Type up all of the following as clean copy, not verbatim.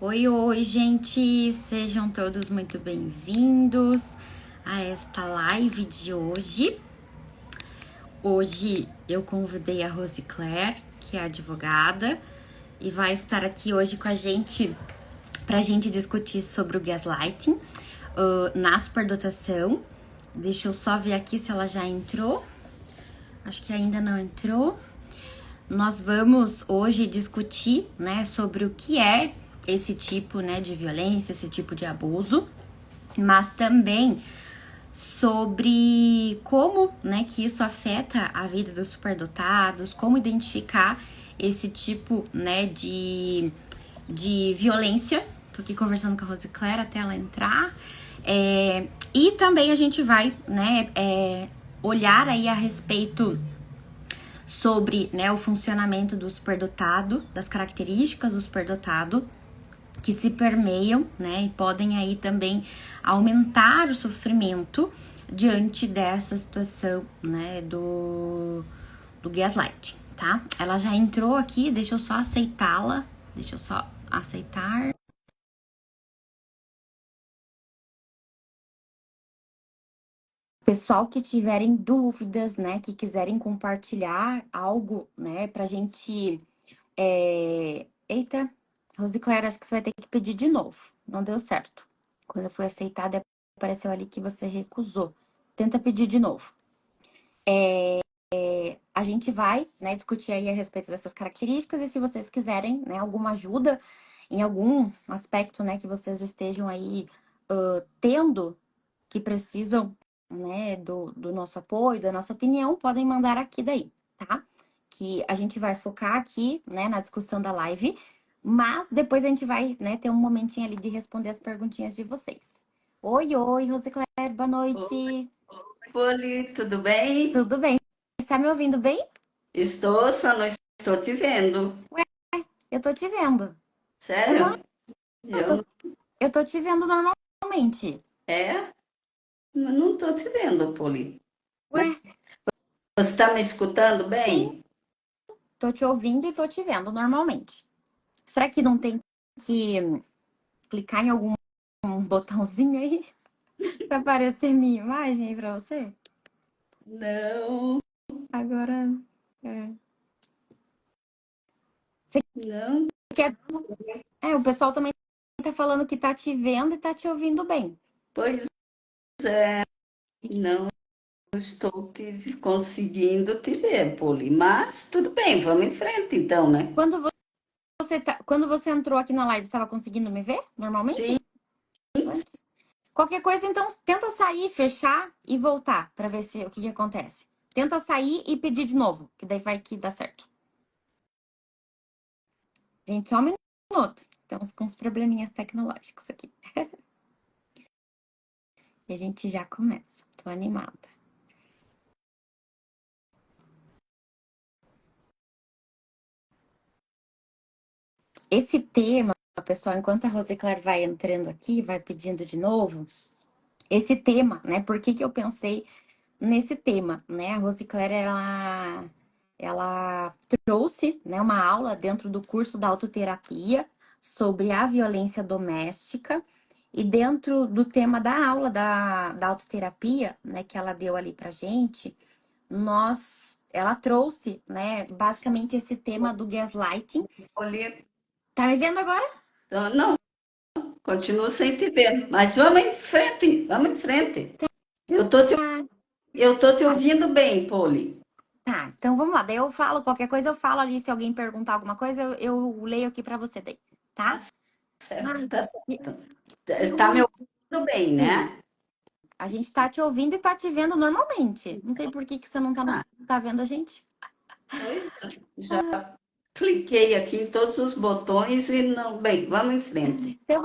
Oi, oi, gente! Sejam todos muito bem-vindos a esta live de hoje. Hoje eu convidei a Rose Claire, que é advogada, e vai estar aqui hoje com a gente para a gente discutir sobre o gaslighting na superdotação. Deixa eu só ver aqui se ela já entrou. Acho que ainda não entrou. Nós vamos hoje discutir, né, sobre o que é esse tipo, né, de violência, esse tipo de abuso, mas também sobre como, né, que isso afeta a vida dos superdotados, como identificar esse tipo, né, de violência. Tô aqui conversando com a Rose Claire até ela entrar. E também a gente vai, né, olhar aí a respeito sobre, né, o funcionamento do superdotado, das características do superdotado que se permeiam, né, e podem aí também aumentar o sofrimento diante dessa situação, né, do gaslighting, tá? Ela já entrou aqui, deixa eu só aceitá-la, deixa eu só aceitar. Pessoal que tiverem dúvidas, né, que quiserem compartilhar algo, né, pra gente... Eita, Rosicléia, acho que você vai ter que pedir de novo. Não deu certo. Quando eu fui aceitada, apareceu ali que você recusou. Tenta pedir de novo. A gente vai, né, discutir aí a respeito dessas características e se vocês quiserem, né, alguma ajuda em algum aspecto, né, que vocês estejam aí tendo, que precisam, né, do nosso apoio, da nossa opinião, podem mandar aqui daí, tá? Que a gente vai focar aqui, né, na discussão da live, mas depois a gente vai, né, ter um momentinho ali de responder as perguntinhas de vocês. Oi, oi, Rosicléia, boa noite. Poli, tudo bem? Tudo bem? Está me ouvindo bem? Estou, só não estou te vendo. Ué, eu tô te vendo. Aham, Sério? eu Eu tô, não... eu tô te vendo normalmente. É? Não estou te vendo, Poli. Ué, Você está me escutando sim, bem? tô te ouvindo e tô te vendo normalmente. Será que não tem que clicar em algum botãozinho aí pra aparecer minha imagem aí pra você? Não, Agora, é. Você não. quer... o pessoal também tá falando que tá te vendo e tá te ouvindo bem. Pois é, não estou conseguindo te ver, Poli. Mas tudo bem, vamos em frente então, né? Quando você entrou aqui na live, você estava conseguindo me ver normalmente? Sim, Ué? Qualquer coisa, então, tenta sair, fechar e voltar pra ver se o que acontece. Tenta sair e pedir de novo, que daí vai que dá certo. Gente, só um minuto. Estamos com uns probleminhas tecnológicos aqui. E a gente já começa. Tô animada. Esse tema, pessoal, enquanto a Rosicler vai entrando aqui, vai pedindo de novo, esse tema, né? Por que eu pensei nesse tema, né? A Rosicler, ela trouxe, né, uma aula dentro do curso da autoterapia sobre a violência doméstica. E dentro do tema da aula da autoterapia, né, que ela deu ali pra gente, ela trouxe, né, basicamente esse tema do gaslighting. Poli, Tá me vendo agora? não, continuo sem te ver. Mas vamos em frente, vamos em frente. Eu tô te, Ah, eu tô te ouvindo bem, Poli. tá, então vamos lá. Daí eu falo qualquer coisa, eu falo ali. Se alguém perguntar alguma coisa, eu leio aqui pra você daí, tá? Tá certo, Mas tá certo. eu Está me vou. ouvindo bem, Sim, né? a gente tá te ouvindo e tá te vendo normalmente. Não sei por que você não Ah, tá vendo a gente. pois é. Já cliquei aqui em todos os botões e não. Bem, vamos em frente. Então,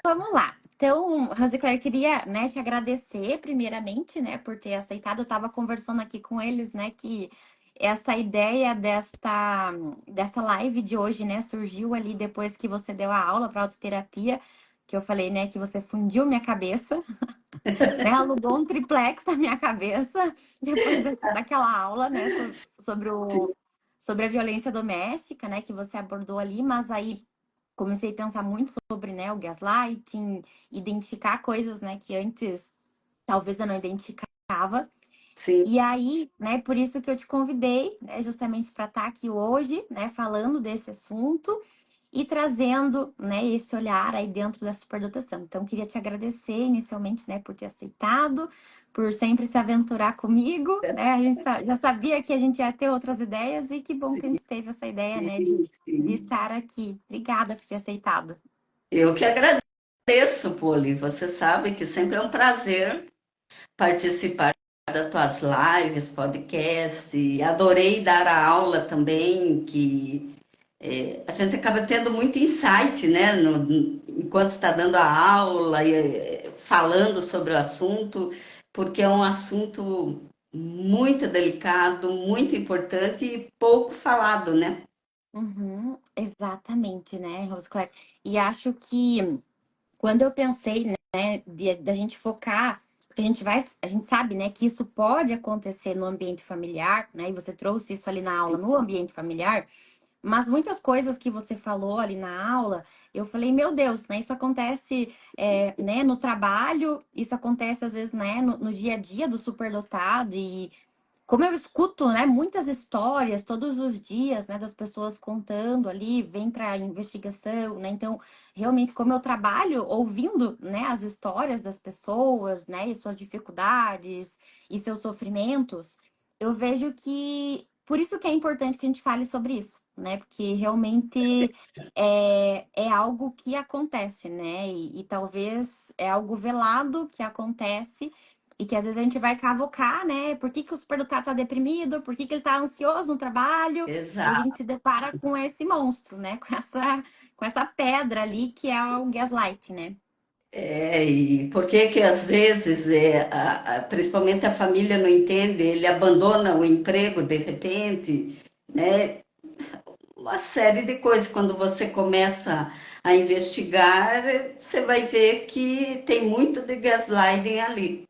vamos lá. Então, Rosicler, queria, né, te agradecer primeiramente, né, por ter aceitado. Eu estava conversando aqui com eles, né, que essa ideia desta live de hoje, né, surgiu ali depois que você deu a aula para autoterapia, que eu falei, né, que você fundiu minha cabeça, né, alugou um triplex na minha cabeça depois daquela aula, né, sobre Sim, sobre a violência doméstica, né, que você abordou ali, mas aí comecei a pensar muito sobre, né, o gaslighting, identificar coisas, né, que antes talvez eu não identificava. Sim, E aí, né, por isso que eu te convidei, né, justamente para estar aqui hoje, né, falando desse assunto e trazendo, né, esse olhar aí dentro da superdotação. Então, queria te agradecer inicialmente, né, por ter aceitado, por sempre se aventurar comigo, né? A gente já sabia que a gente ia ter outras ideias e que bom que a gente teve essa ideia, né, sim, de sim. estar aqui. Obrigada por ter aceitado. Eu que agradeço, Poli. Você sabe que sempre é um prazer participar das tuas lives, podcast. Adorei dar a aula também, que a gente acaba tendo muito insight, né, enquanto está dando a aula e falando sobre o assunto, porque é um assunto muito delicado, muito importante e pouco falado, né? Uhum, exatamente, né, Rosicler? E acho que quando eu pensei, né, da gente focar, porque a gente sabe, né, que isso pode acontecer no ambiente familiar, né, e você trouxe isso ali na aula, no ambiente familiar, mas muitas coisas que você falou ali na aula, eu falei, meu Deus, né, isso acontece, né, no trabalho, isso acontece às vezes, né, no dia a dia do superdotado, e como eu escuto, né, muitas histórias todos os dias, né, das pessoas contando ali, vem para investigação, né? Então, realmente, como eu trabalho ouvindo, né, as histórias das pessoas, né, e suas dificuldades e seus sofrimentos, eu vejo que por isso que é importante que a gente fale sobre isso, né? Porque realmente é algo que acontece, né? E talvez é algo velado que acontece e que às vezes a gente vai cavocar, né? Por que, que o superdotado tá deprimido? Por que, que ele tá ansioso no trabalho? E a Exato. gente se depara com esse monstro, né? Com essa pedra ali que é o gaslight, né? E por que que às vezes, principalmente a família não entende, ele abandona o emprego de repente, né? Uma série de coisas. Quando você começa a investigar, você vai ver que tem muito de gaslighting ali.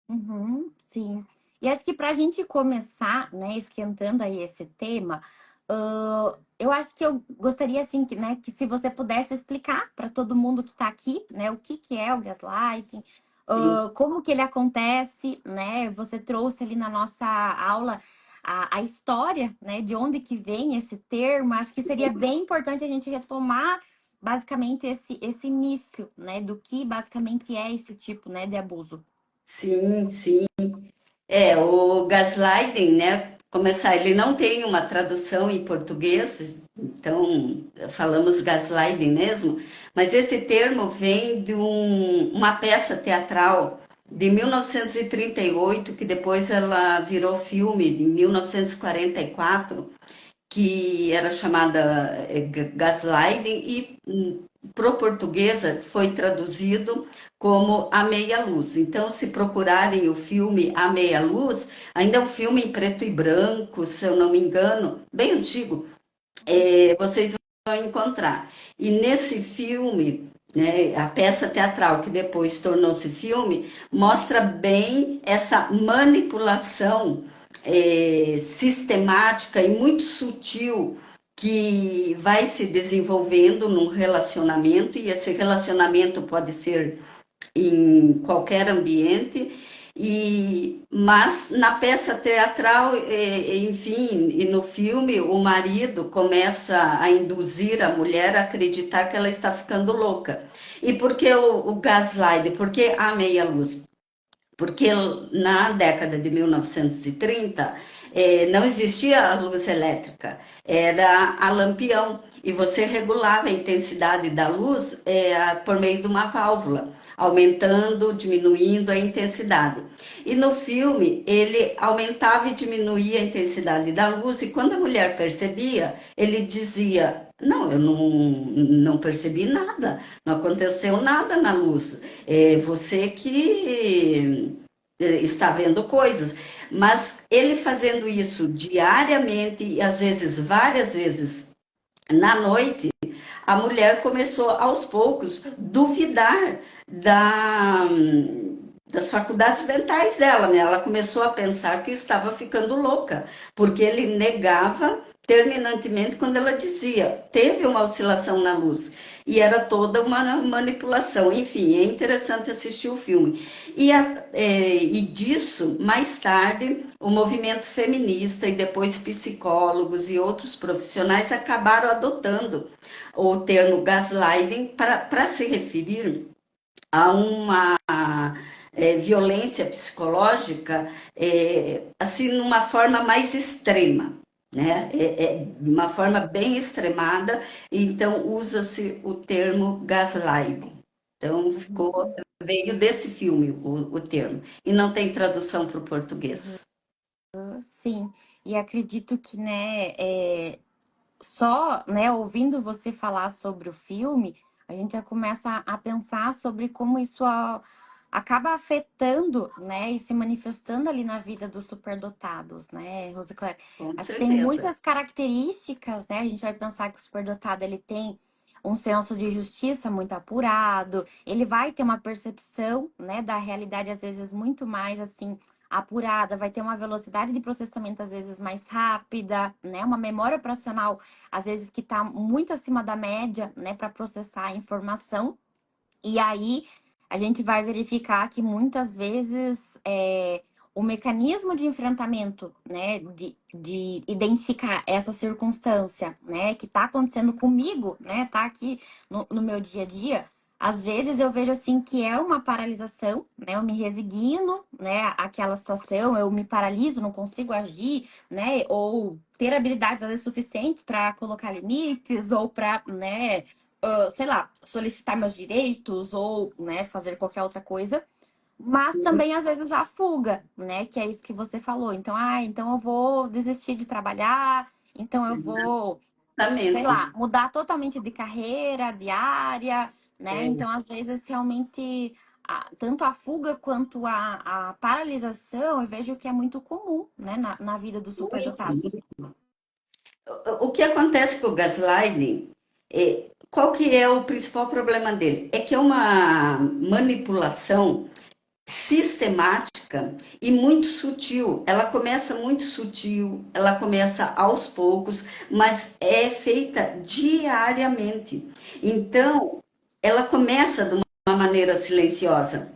Uhum, sim. E acho que para a gente começar, né, esquentando aí esse tema, eu acho que eu gostaria, assim, que, né, que se você pudesse explicar para todo mundo que está aqui, né, o que que é o gaslighting, Sim, como que ele acontece, né? Você trouxe ali na nossa aula a história, né, de onde que vem esse termo. Acho que seria bem importante a gente retomar basicamente esse início, né, do que basicamente é esse tipo, né, de abuso. sim, sim. O gaslighting, né? Começar, ele não tem uma tradução em português, então falamos gaslighting mesmo, mas esse termo vem de uma peça teatral de 1938, que depois ela virou filme, em 1944, que era chamada gaslighting e pro portuguesa foi traduzido como A Meia Luz. Então, se procurarem o filme A Meia Luz, ainda é um filme em preto e branco, se eu não me engano, bem antigo, vocês vão encontrar. E nesse filme, né, a peça teatral que depois tornou-se filme, mostra bem essa manipulação sistemática e muito sutil que vai se desenvolvendo num relacionamento, e esse relacionamento pode ser em qualquer ambiente, mas na peça teatral, enfim, e no filme, o marido começa a induzir a mulher a acreditar que ela está ficando louca. E por que o gaslight? Por que a meia-luz? Porque na década de 1930 não existia a luz elétrica, era a lampião, e você regulava a intensidade da luz por meio de uma válvula, aumentando, diminuindo a intensidade. E no filme ele aumentava e diminuía a intensidade da luz, e quando a mulher percebia, ele dizia: não, eu não percebi nada, não aconteceu nada na luz. É você que está vendo coisas. Mas ele fazendo isso diariamente e às vezes várias vezes na noite, a mulher começou aos poucos duvidar das faculdades mentais dela, né? Ela começou a pensar que estava ficando louca, porque ele negava terminantemente quando ela dizia, teve uma oscilação na luz, e era toda uma manipulação. Enfim, é interessante assistir o filme. E disso, mais tarde, o movimento feminista e depois psicólogos e outros profissionais acabaram adotando o termo gaslighting para se referir a uma violência psicológica, assim, numa forma mais extrema, né? Uma forma bem extremada, então usa-se o termo gaslighting. Então, veio desse filme o termo, e não tem tradução para o português. Sim, e acredito que, né, só, né, ouvindo você falar sobre o filme, a gente já começa a pensar sobre como isso acaba afetando, né, e se manifestando ali na vida dos superdotados, né, Rosicléia? Com Acho que tem certeza. muitas características, né? A gente vai pensar que o superdotado ele tem um senso de justiça muito apurado, ele vai ter uma percepção, né, da realidade às vezes muito mais assim apurada, vai ter uma velocidade de processamento às vezes mais rápida, né, uma memória operacional às vezes que está muito acima da média, né, para processar a informação. E aí a gente vai verificar que muitas vezes o mecanismo de enfrentamento, né, de identificar essa circunstância, né, que está acontecendo comigo, né, tá aqui no meu dia a dia, às vezes eu vejo assim que é uma paralisação, né, eu me resigno, né, àquela situação, eu me paraliso, não consigo agir, né, ou ter habilidades às vezes suficientes para colocar limites ou para, né, sei lá, solicitar meus direitos ou, né, fazer qualquer outra coisa. Mas também, às vezes, a fuga, né? Que é isso que você falou. Então, então eu vou desistir de trabalhar, então eu vou, sei Exatamente. lá, mudar totalmente de carreira, de área, né? É, Então, às vezes, realmente, tanto a fuga quanto a paralisação, eu vejo que é muito comum, né, na vida dos superdotados. muito. O que acontece com o gaslighting, qual que é o principal problema dele? É que é uma manipulação sistemática e muito sutil. Ela começa muito sutil, ela começa aos poucos, mas é feita diariamente. Então, ela começa de uma maneira silenciosa.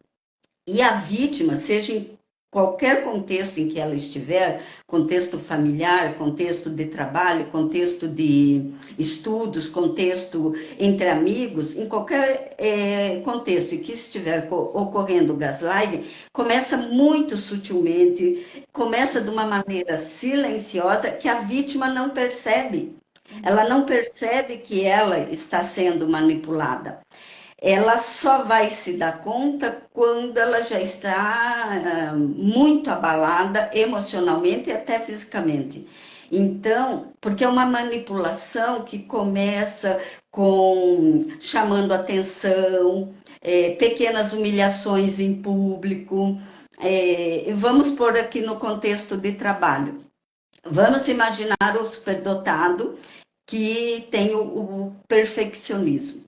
E a vítima, seja em qualquer contexto em que ela estiver, contexto familiar, contexto de trabalho, contexto de estudos, contexto entre amigos, em qualquer contexto em que estiver ocorrendo gaslighting, começa muito sutilmente, começa de uma maneira silenciosa que a vítima não percebe. Ela não percebe que ela está sendo manipulada. Ela só vai se dar conta quando ela já está muito abalada emocionalmente e até fisicamente. Então, porque é uma manipulação que começa com chamando atenção, pequenas humilhações em público. Vamos pôr aqui no contexto de trabalho. Vamos imaginar o superdotado que tem o perfeccionismo,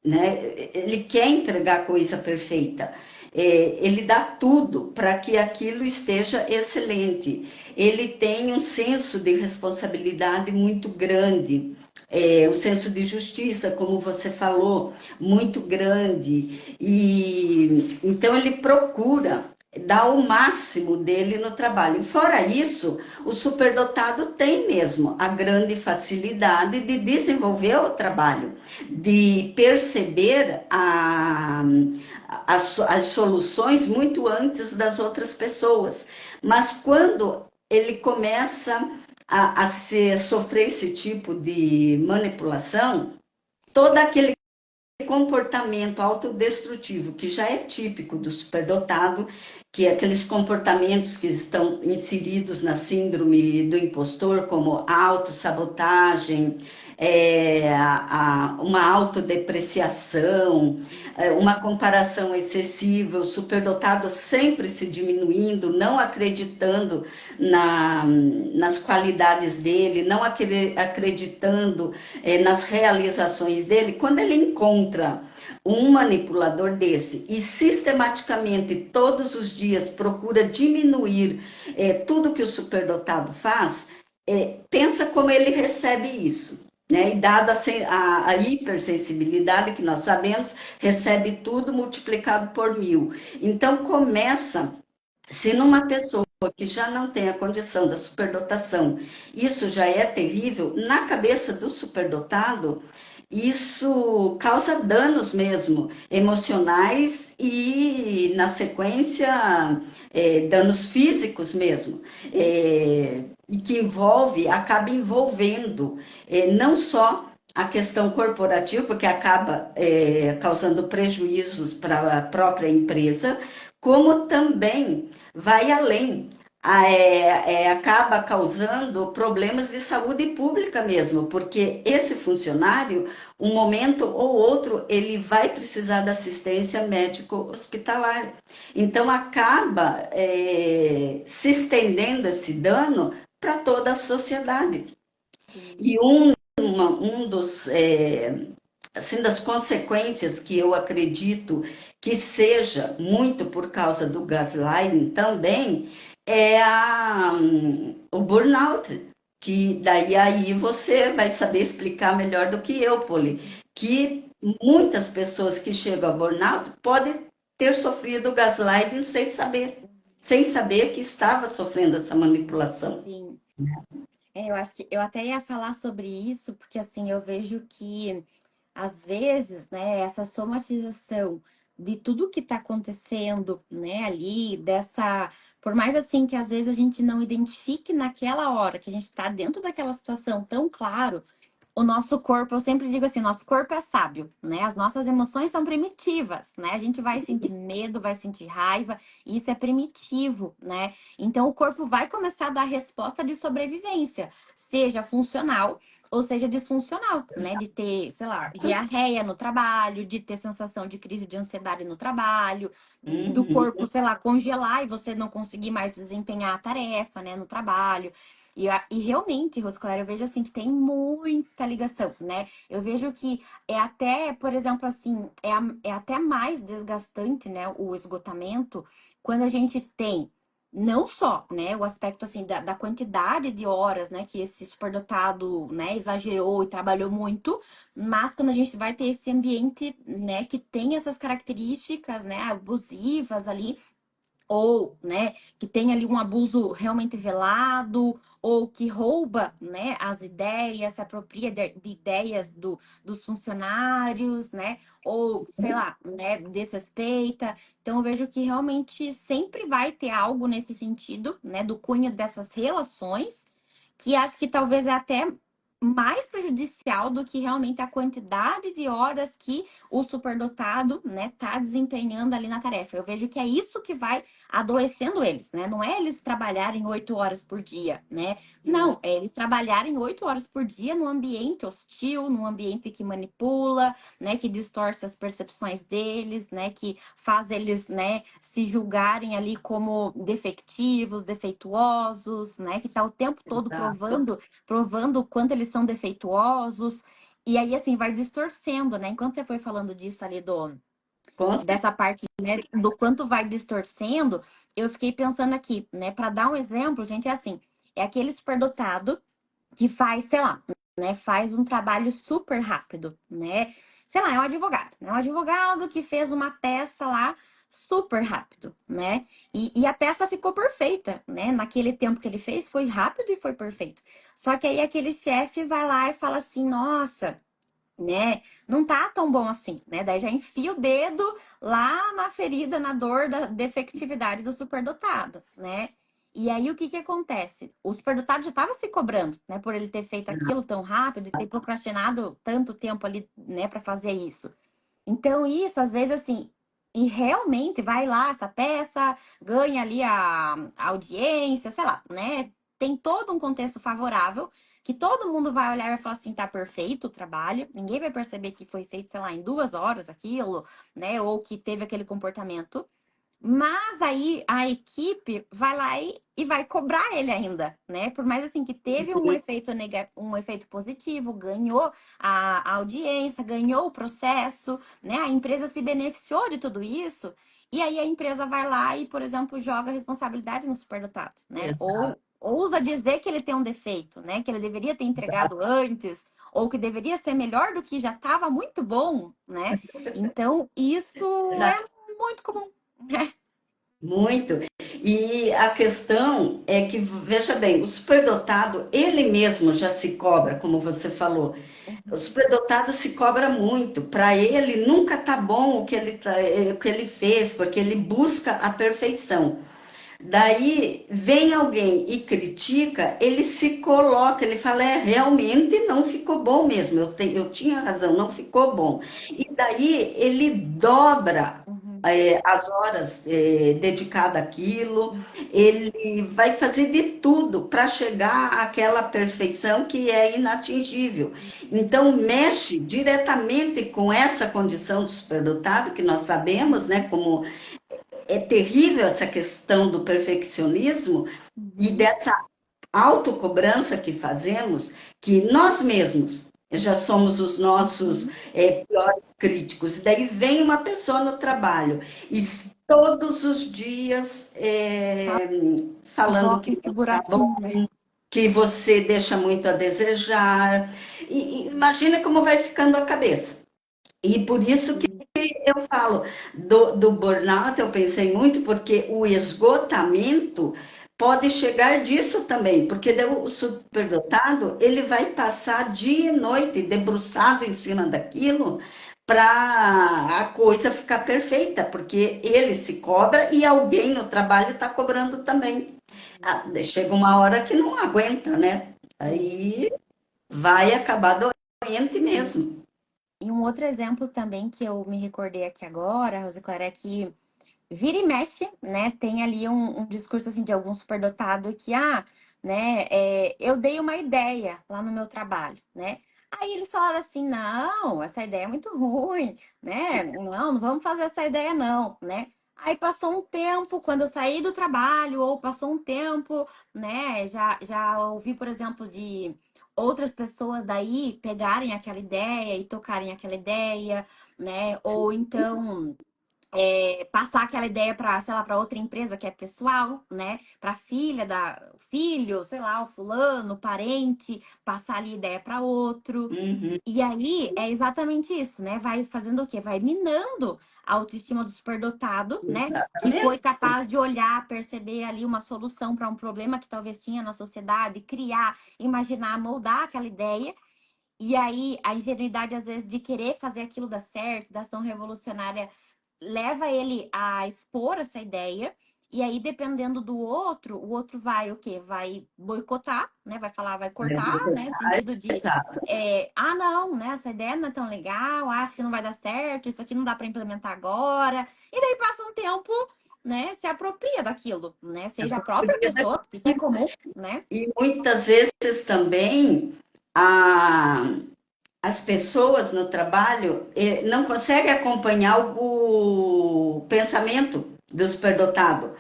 né? Ele quer entregar a coisa perfeita. Ele dá tudo para que aquilo esteja excelente. Ele tem um senso de responsabilidade muito grande. O senso de justiça, como você falou, muito grande. E então ele procura dar o máximo dele no trabalho. Fora isso, o superdotado tem mesmo a grande facilidade de desenvolver o trabalho, de perceber as soluções muito antes das outras pessoas. Mas quando ele começa sofrer esse tipo de manipulação, todo aquele comportamento autodestrutivo, que já é típico do superdotado, que é aqueles comportamentos que estão inseridos na síndrome do impostor, como autossabotagem, uma autodepreciação, uma comparação excessiva, o superdotado sempre se diminuindo, não acreditando nas qualidades dele, não acreditando nas realizações dele. Quando ele encontra um manipulador desse e sistematicamente todos os dias procura diminuir tudo que o superdotado faz, pensa como ele recebe isso, né? E dada a hipersensibilidade que nós sabemos, recebe tudo multiplicado por 1000. Então começa, se numa pessoa que já não tem a condição da superdotação, isso já é terrível, na cabeça do superdotado, isso causa danos mesmo, emocionais e, na sequência, danos físicos mesmo, e que acaba envolvendo não só a questão corporativa, porque acaba causando prejuízos para a própria empresa, como também vai além, acaba causando problemas de saúde pública mesmo, porque esse funcionário, um momento ou outro, ele vai precisar da assistência médico-hospitalar. Então, acaba se estendendo esse dano para toda a sociedade. Sim. E um dos assim, das consequências que eu acredito que seja muito por causa do gaslighting também é o burnout, que daí aí você vai saber explicar melhor do que eu, Poli, que muitas pessoas que chegam a burnout podem ter sofrido gaslighting sem saber que estava sofrendo essa manipulação. Sim. Eu acho que eu até ia falar sobre isso, porque assim, eu vejo que às vezes, né, essa somatização de tudo que está acontecendo, né, ali, por mais assim que às vezes a gente não identifique naquela hora que a gente está dentro daquela situação tão claro, o nosso corpo, eu sempre digo assim, nosso corpo é sábio, né? As nossas emoções são primitivas, né? A gente vai sentir medo, vai sentir raiva, e isso é primitivo, né? Então o corpo vai começar a dar resposta de sobrevivência, seja funcional ou seja disfuncional, né? De ter, sei lá, diarreia no trabalho, de ter sensação de crise de ansiedade no trabalho, do Uhum, corpo, sei lá, congelar e você não conseguir mais desempenhar a tarefa, né, no trabalho. E realmente, Rosclara, eu vejo assim que tem muita ligação, né? Eu vejo que é até, por exemplo, assim, é até mais desgastante, né, o esgotamento, quando a gente tem não só, né, o aspecto assim da quantidade de horas, né, que esse superdotado, né, exagerou e trabalhou muito, mas quando a gente vai ter esse ambiente, né, que tem essas características, né, abusivas ali, ou, né, que tem ali um abuso realmente velado, ou que rouba, né, as ideias, se apropria de ideias dos funcionários, né, ou, sei lá, né, desrespeita. Então, eu vejo que realmente sempre vai ter algo nesse sentido, né, do cunho dessas relações, que acho que talvez é até mais prejudicial do que realmente a quantidade de horas que o superdotado, né, tá desempenhando ali na tarefa. Eu vejo que é isso que vai adoecendo eles, né? Não é eles trabalharem 8 horas por dia, né? Não, é eles trabalharem 8 horas por dia num ambiente hostil, num ambiente que manipula, né? Que distorce as percepções deles, né? Que faz eles, né? Se julgarem ali como defectivos, defeituosos, né? Que tá o tempo todo exato. provando o quanto eles são defeituosos. E aí, assim, vai distorcendo, né? Enquanto você foi falando disso ali Com dessa parte, né, do quanto vai distorcendo, eu fiquei pensando aqui, né, para dar um exemplo, gente, é assim, é aquele superdotado que faz, sei lá, né, faz um trabalho super rápido, né? Sei lá, é um advogado, né? Um advogado que fez uma peça lá super rápido, né? E a peça ficou perfeita, né? Naquele tempo que ele fez, foi rápido e foi perfeito. Só que aí aquele chefe vai lá e fala assim, nossa, né? Não tá tão bom assim, né? Daí já enfia o dedo lá na ferida, na dor da defectividade do superdotado, né? E aí o que que acontece? O superdotado já estava se cobrando, né, por ele ter feito aquilo tão rápido e ter procrastinado tanto tempo ali, né, para fazer isso. Então, isso, às vezes, assim, e realmente vai lá, essa peça, ganha ali a audiência, sei lá, né? Tem todo um contexto favorável, que todo mundo vai olhar e vai falar assim, tá perfeito o trabalho, ninguém vai perceber que foi feito, sei lá, em 2 horas aquilo, né? Ou que teve aquele comportamento. Mas aí a equipe vai lá e vai cobrar ele ainda, né? Por mais assim que teve um efeito um efeito positivo, ganhou a audiência, ganhou o processo, né? A empresa se beneficiou de tudo isso. E aí a empresa vai lá e, por exemplo, joga a responsabilidade no superdotado, né? Ou exato. ousa dizer que ele tem um defeito, né? Que ele deveria ter entregado antes, ou que deveria ser melhor do que já estava muito bom, né? Então, isso é muito comum, né? Muito. E a questão é que, veja bem, o superdotado, ele mesmo já se cobra, como você falou. O superdotado se cobra muito. Para ele, nunca tá bom o que ele fez, porque ele busca a perfeição. Daí vem alguém e critica, ele se coloca, ele fala, realmente não ficou bom mesmo, eu tinha razão, não ficou bom. E daí ele dobra Uhum. as horas dedicadas àquilo, ele vai fazer de tudo para chegar àquela perfeição que é inatingível. Então mexe diretamente com essa condição do superdotado, que nós sabemos, né, como é terrível essa questão do perfeccionismo e Uhum. dessa autocobrança que fazemos, que nós mesmos já somos os nossos Uhum. piores críticos. E daí vem uma pessoa no trabalho e todos os dias falando Coloca que esse não tá buraquinho, bom, né? que você deixa muito a desejar. E imagina como vai ficando a cabeça. E por isso que eu falo do burnout, eu pensei muito, porque o esgotamento pode chegar disso também, porque daí o superdotado, ele vai passar dia e noite debruçado em cima daquilo para a coisa ficar perfeita, porque ele se cobra e alguém no trabalho está cobrando também. Ah, chega uma hora que não aguenta, né? Aí vai acabar doente Sim. mesmo. E um outro exemplo também que eu me recordei aqui agora, Rosiclara, é que vira e mexe, né? Tem ali um discurso assim de algum superdotado que, né, eu dei uma ideia lá no meu trabalho, né? Aí eles falaram assim, não, essa ideia é muito ruim, né? Não, não vamos fazer essa ideia não, né? Aí passou um tempo, quando eu saí do trabalho, ou passou um tempo, né? Já ouvi, por exemplo, de outras pessoas daí pegarem aquela ideia e tocarem aquela ideia, né? Ou então passar aquela ideia para, sei lá, para outra empresa que é pessoal, né? Para filha da filho, sei lá, o fulano, parente, passar ali ideia para outro. Uhum, E aí é exatamente isso, né? Vai fazendo o quê? Vai minando a autoestima do superdotado, né? Que foi exatamente. capaz de olhar, perceber ali uma solução para um problema que talvez tinha na sociedade, criar, imaginar, moldar aquela ideia. E aí, a ingenuidade, às vezes, de querer fazer aquilo dar certo, da ação revolucionária, leva ele a expor essa ideia. E aí, dependendo do outro, o outro vai o quê? Vai boicotar, né? Vai falar, vai cortar, né? Sentido de, Exato. não, né? Essa ideia não é tão legal, acho que não vai dar certo, isso aqui não dá para implementar agora. E daí passa um tempo, né? Se apropria daquilo, né? Seja a própria pessoa, porque isso é comum, né? E muitas vezes também a, as pessoas no trabalho não conseguem acompanhar o pensamento do superdotado,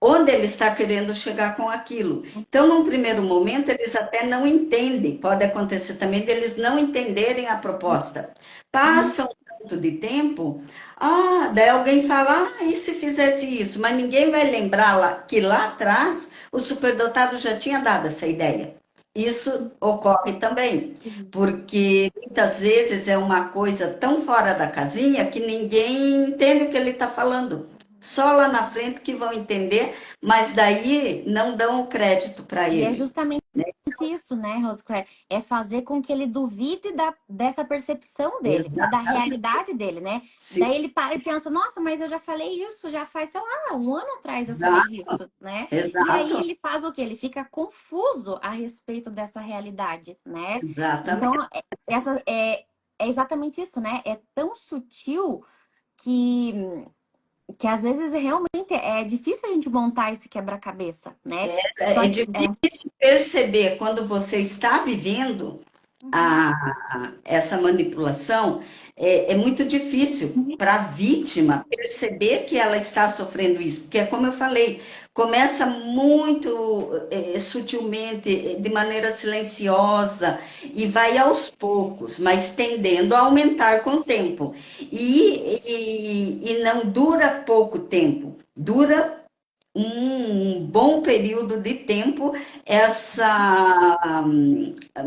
onde ele está querendo chegar com aquilo. Então, num primeiro momento, eles até não entendem, pode acontecer também deles não entenderem a proposta. Uhum. Passa um tanto de tempo, daí alguém fala, e se fizesse isso? Mas ninguém vai lembrar que lá atrás o superdotado já tinha dado essa ideia. Isso ocorre também, Uhum. porque muitas vezes é uma coisa tão fora da casinha que ninguém entende o que ele está falando. Só lá na frente que vão entender, mas daí não dão o crédito para E é ele. justamente isso, né, Rosicléia? É fazer com que ele duvide dessa percepção dele, né? Da Exatamente. realidade dele, né? Sim, Daí ele para e pensa, nossa, mas eu já falei isso, já faz, sei lá, um ano atrás eu falei exato, isso, né? E aí exato, ele faz o quê? Ele fica confuso a respeito dessa realidade, né? exatamente. Então, é exatamente isso, né? É tão sutil que, que às vezes realmente é difícil a gente montar esse quebra-cabeça, né? Só É que difícil perceber quando você está vivendo Uhum. essa manipulação, é muito difícil para a vítima perceber que ela está sofrendo isso, porque, como eu falei, começa muito sutilmente, de maneira silenciosa, e vai aos poucos, mas tendendo a aumentar com o tempo. E não dura pouco tempo, dura um bom período de tempo essa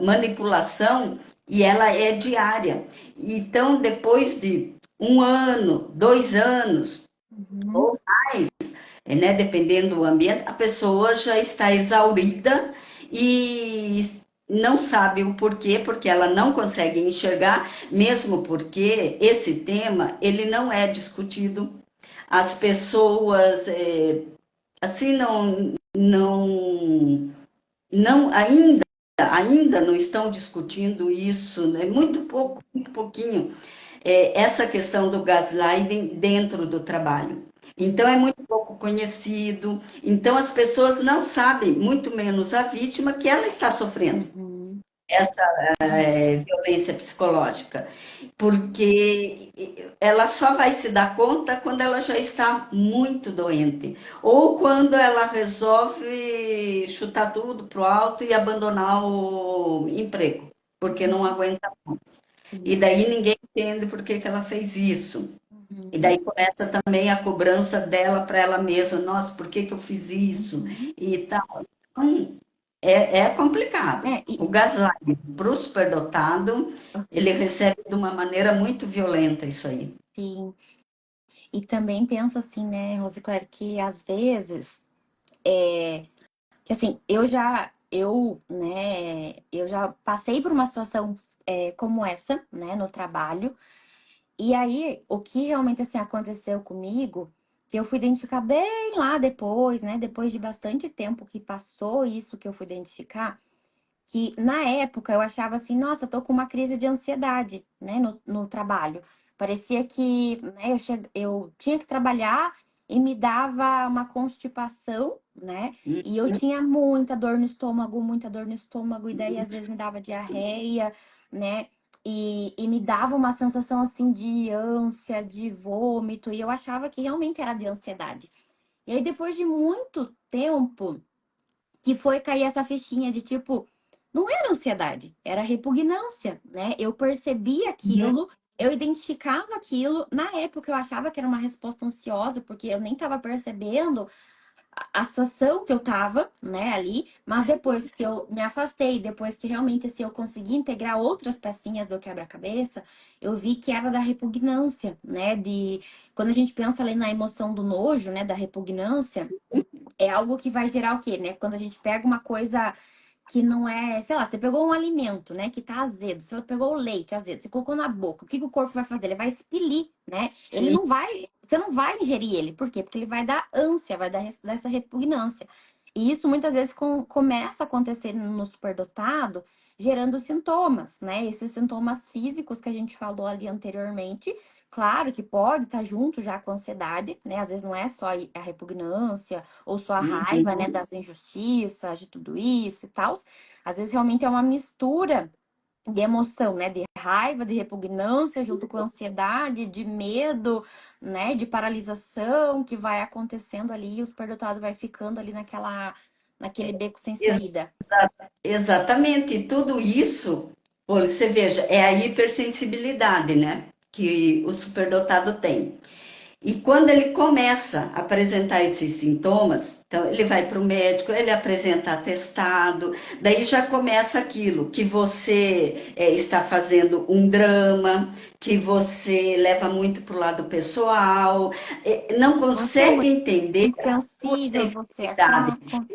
manipulação e ela é diária. Então, depois de 1 ano, 2 anos, Uhum. ou né, dependendo do ambiente, a pessoa já está exaurida e não sabe o porquê, porque ela não consegue enxergar, mesmo porque esse tema ele não é discutido. As pessoas assim não ainda não estão discutindo isso, né? Muito pouco, muito pouquinho, essa questão do gaslighting dentro do trabalho. Então, é muito pouco conhecido. Então, as pessoas não sabem, muito menos a vítima, que ela está sofrendo Uhum. essa violência psicológica, porque ela só vai se dar conta quando ela já está muito doente, ou quando ela resolve chutar tudo pro alto e abandonar o emprego, porque não aguenta mais. E Sim. daí ninguém entende por que que ela fez isso. E Uhum. daí começa também a cobrança dela para ela mesma, nossa, por que que eu fiz isso? Uhum. E tal. Então, é complicado. É, O gaslighting para o superdotado, ele recebe de uma maneira muito violenta isso aí. sim. E também penso assim, né, Rosicler, que às vezes, é, que assim, eu já passei por uma situação como essa, né, no trabalho. E aí, o que realmente assim aconteceu comigo, que eu fui identificar bem lá depois, né, depois de bastante tempo que passou isso que eu fui identificar, que na época eu achava assim, nossa, eu tô com uma crise de ansiedade, né, no trabalho. Parecia que, né, eu tinha que trabalhar e me dava uma constipação, né? E eu tinha muita dor no estômago, e daí às vezes me dava diarreia, né? E me dava uma sensação assim de ânsia, de vômito, e eu achava que realmente era de ansiedade. E aí, depois de muito tempo, que foi cair essa fichinha de tipo, não era ansiedade, era repugnância, né? Eu percebia aquilo, eu identificava aquilo. Na época eu achava que era uma resposta ansiosa, porque eu nem estava percebendo a situação que eu tava, né, ali, mas depois que eu me afastei, depois que realmente assim, eu consegui integrar outras pecinhas do quebra-cabeça, eu vi que era da repugnância, né, de quando a gente pensa ali na emoção do nojo, né, da repugnância, é algo que vai gerar o quê, né? Quando a gente pega uma coisa que não é, sei lá, você pegou um alimento, né, que tá azedo, você pegou o leite azedo, você colocou na boca, o que que o corpo vai fazer? Ele vai expelir, né? Ele Sim, não vai, você não vai ingerir ele, por quê? Porque ele vai dar ânsia, vai dar essa repugnância. E isso muitas vezes começa a acontecer no superdotado, gerando sintomas, né? Esses sintomas físicos que a gente falou ali anteriormente, claro que pode estar junto já com a ansiedade, né? Às vezes não é só a repugnância, ou só a raiva, né, das injustiças, de tudo isso e tal. Às vezes realmente é uma mistura de emoção, né, de raiva, de repugnância, junto com ansiedade, de medo, né, de paralisação que vai acontecendo ali e o superdotado vai ficando ali naquele beco sem ex- saída. exatamente. E tudo isso, pô, você veja, é a hipersensibilidade, né? Que o superdotado tem. E quando ele começa a apresentar esses sintomas, então ele vai para o médico, ele apresenta atestado, daí já começa aquilo que você está fazendo um drama, que você leva muito para o lado pessoal, não Você é consegue entender muito a sua sensível, você é sensibilidade. fraco.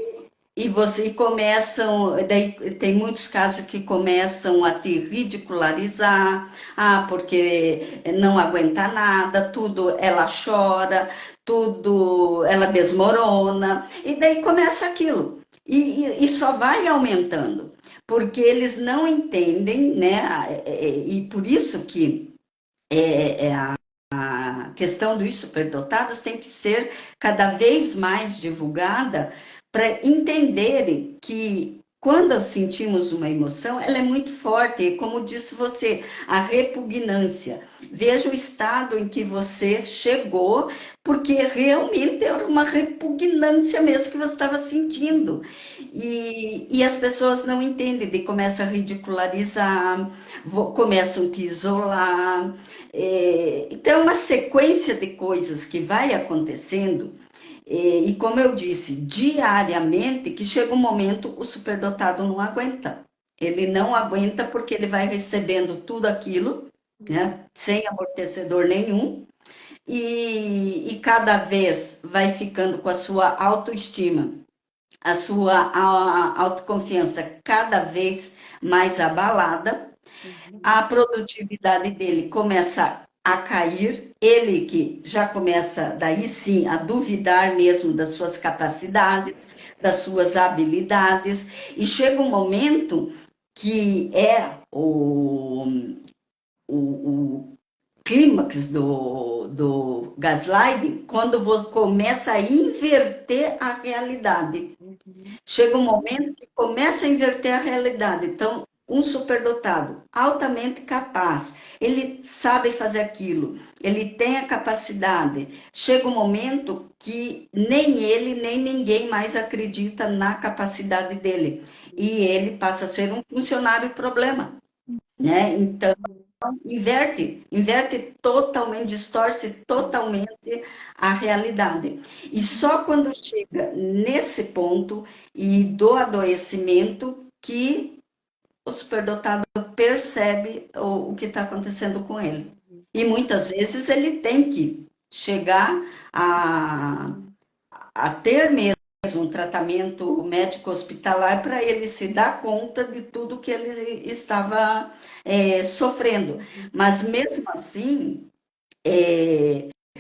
E você começam, daí tem muitos casos que começam a te ridicularizar, porque não aguenta nada, tudo ela chora, tudo ela desmorona, e daí começa aquilo. E só vai aumentando, porque eles não entendem, né? E por isso que a questão dos superdotados tem que ser cada vez mais divulgada para entenderem que quando sentimos uma emoção, ela é muito forte, e como disse você, a repugnância. Veja o estado em que você chegou, porque realmente era uma repugnância mesmo que você estava sentindo. E as pessoas não entendem, e começam a ridicularizar, começam a te isolar, então, é uma sequência de coisas que vai acontecendo E como eu disse, diariamente, que chega um momento o superdotado não aguenta. Ele não aguenta porque ele vai recebendo tudo aquilo, né, sem amortecedor nenhum, e cada vez vai ficando com a sua autoestima, a sua autoconfiança cada vez mais abalada, a Uhum. produtividade dele começa a cair, ele que já começa daí sim a duvidar mesmo das suas capacidades, das suas habilidades, e chega um momento que é o clímax do gaslighting, quando começa a inverter a realidade. Uhum. Chega um momento que começa a inverter a realidade. Então, um superdotado, altamente capaz, ele sabe fazer aquilo, ele tem a capacidade. Chega um momento que nem ele, nem ninguém mais acredita na capacidade dele. E ele passa a ser um funcionário problema, né? Então, inverte totalmente, distorce totalmente a realidade. E só quando chega nesse ponto e do adoecimento que o superdotado percebe o que está acontecendo com ele. E muitas vezes ele tem que chegar a, a ter mesmo um tratamento médico hospitalar para ele se dar conta de tudo que ele estava sofrendo. Mas mesmo assim,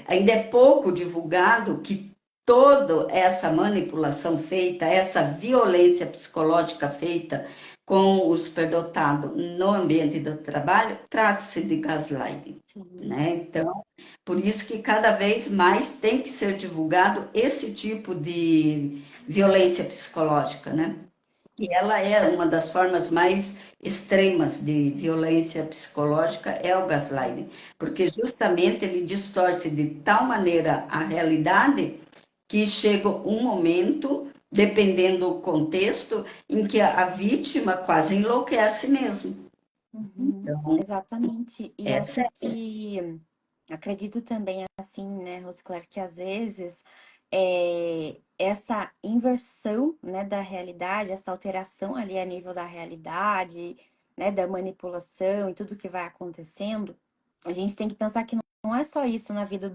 ainda é pouco divulgado que toda essa manipulação feita, essa violência psicológica feita com o superdotado no ambiente do trabalho, trata-se de gaslighting, Sim. né? Então, por isso que cada vez mais tem que ser divulgado esse tipo de violência psicológica, né? E ela é uma das formas mais extremas de violência psicológica, é o gaslighting, porque justamente ele distorce de tal maneira a realidade que chega um momento, dependendo do contexto, em que a vítima quase enlouquece mesmo. Uhum. Então, Exatamente. E é acho sério. que acredito também assim, né, Rosicler, que às vezes essa inversão, né, da realidade, essa alteração ali a nível da realidade, né, da manipulação e tudo que vai acontecendo, a gente tem que pensar que não é só isso na vida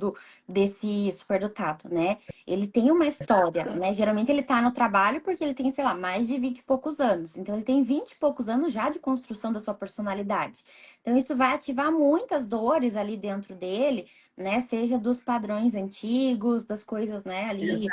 desse superdotado, né? Ele tem uma história, né? Geralmente ele tá no trabalho porque ele tem, sei lá, mais de 20 e poucos anos. Então ele tem 20 e poucos anos já de construção da sua personalidade. Então isso vai ativar muitas dores ali dentro dele, né? Seja dos padrões antigos, das coisas, né, ali,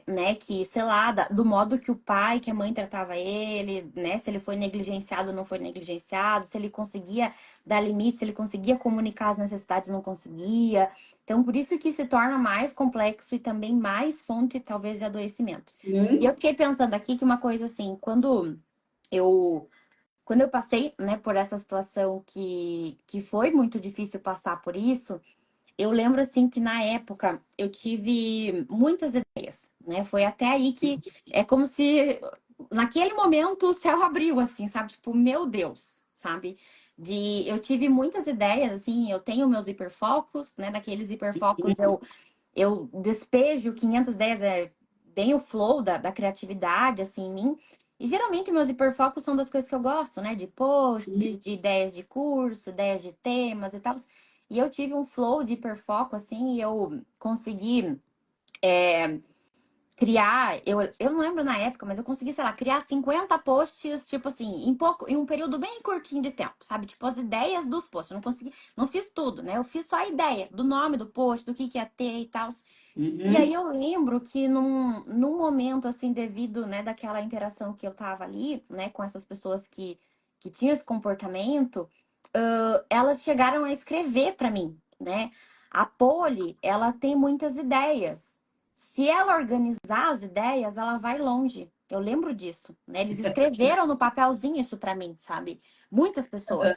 né, que, sei lá, do modo que o pai, que a mãe tratava ele, né? Se ele foi negligenciado ou não foi negligenciado, se ele conseguia dar limites, se ele conseguia comunicar as necessidades, não conseguia. Então, por isso que se torna mais complexo e também mais fonte, talvez, de adoecimento. E eu Sim, fiquei pensando aqui que uma coisa assim, eu quando eu passei, né, por essa situação que foi muito difícil passar por isso, eu lembro assim que na época eu tive muitas ideias, né? Foi até aí que é como se naquele momento o céu abriu assim, sabe? Tipo, meu Deus, sabe? Eu tive muitas ideias assim, eu tenho meus hiperfocos, né? Naqueles hiperfocos eu despejo 500 ideias, é bem o flow da criatividade, assim, em mim. E geralmente meus hiperfocos são das coisas que eu gosto, né? De posts, sim. de ideias de curso, ideias de temas e tal. E eu tive um flow de hiperfoco, assim, e eu consegui criar, eu não lembro na época, mas eu consegui, sei lá, criar 50 posts, tipo assim, em um período bem curtinho de tempo, sabe? Tipo, as ideias dos posts. Eu não consegui, não fiz tudo, né? Eu fiz só a ideia do nome do post, do que ia ter e tal. E aí Uhum. eu lembro que num momento, assim, devido, né, daquela interação que eu tava ali, né, com essas pessoas que tinham esse comportamento, elas chegaram a escrever para mim, né? A Poli, ela tem muitas ideias. Se ela organizar as ideias, ela vai longe. Eu lembro disso, né? Eles escreveram no papelzinho isso para mim, sabe? Muitas pessoas.